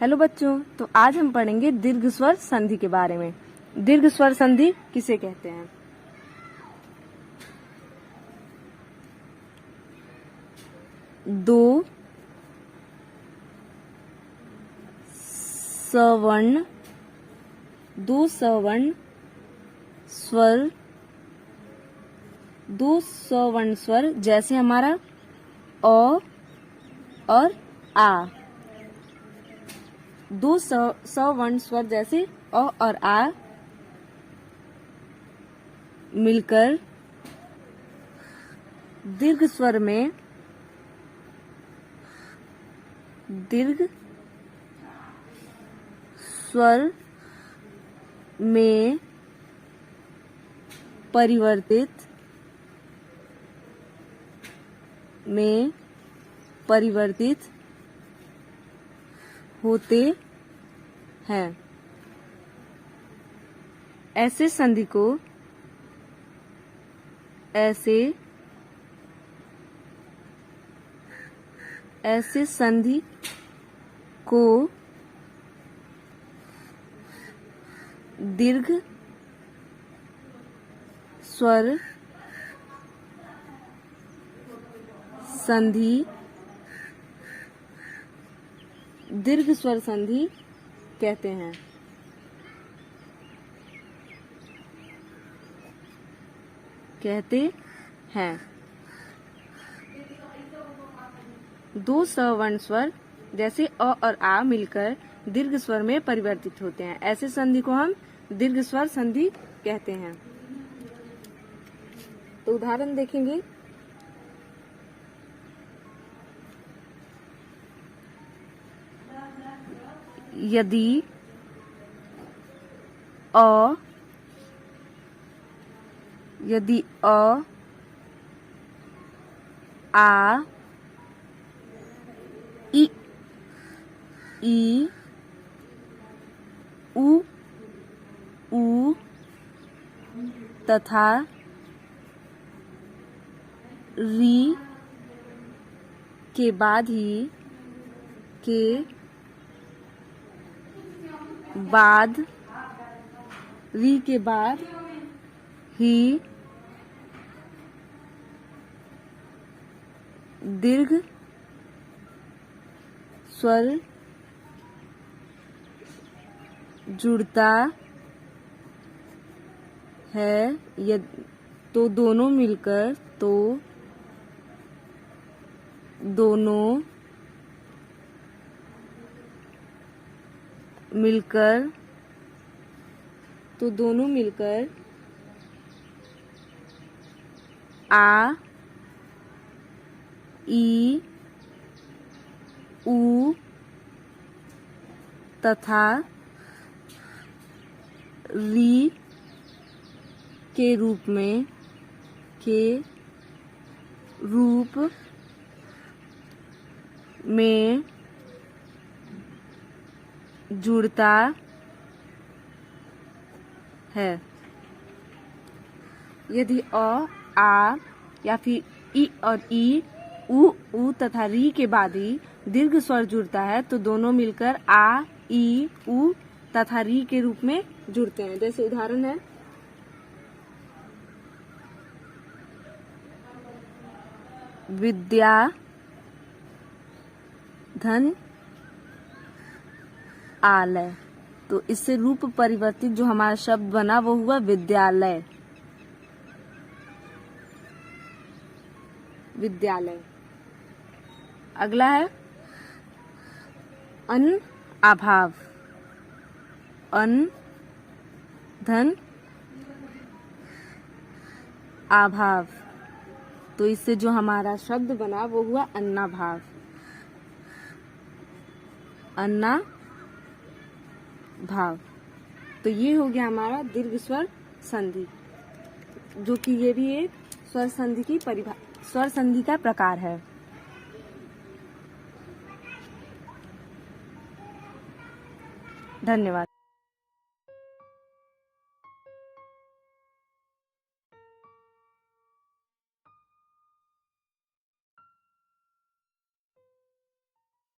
Hello बच्चों, तो आज हम पढ़ेंगे दीर्घ स्वर संधि के बारे में। दीर्घ स्वर संधि किसे कहते हैं? दो सवर्ण स्वर जैसे हमारा अ और आ। दो सवर्ण स्वर जैसे अ और आ मिलकर दीर्घ स्वर में परिवर्तित होते हैं। ऐसे संधि को दीर्घ स्वर संधि कहते हैं। दो सवर्ण स्वर जैसे अ और आ मिलकर दीर्घ स्वर में परिवर्तित होते हैं। ऐसे संधि को हम दीर्घ स्वर संधि कहते हैं। तो उदाहरण देखेंगे। यदि अ आ इ उ तथा री के बाद ही दीर्घ स्वर जुड़ता है। तो दोनों मिलकर आ ई उ तथा री के रूप में जुड़ता है। यदि अ आ या फिर ई और ई उ तथा री के बाद ही दीर्घ स्वर जुड़ता है तो दोनों मिलकर आ ई उ तथा री के रूप में जुड़ते हैं। जैसे उदाहरण है विद्या धन आलय। तो इससे रूप परिवर्तित जो हमारा शब्द बना वो हुआ विद्यालय। अगला है अन्न अभाव। अन्न धन अभाव। तो इससे जो हमारा शब्द बना वो हुआ अन्नाभाव। तो ये हो गया हमारा दीर्घ स्वर संधि, जो कि ये भी एक स्वर संधि का प्रकार है। धन्यवाद।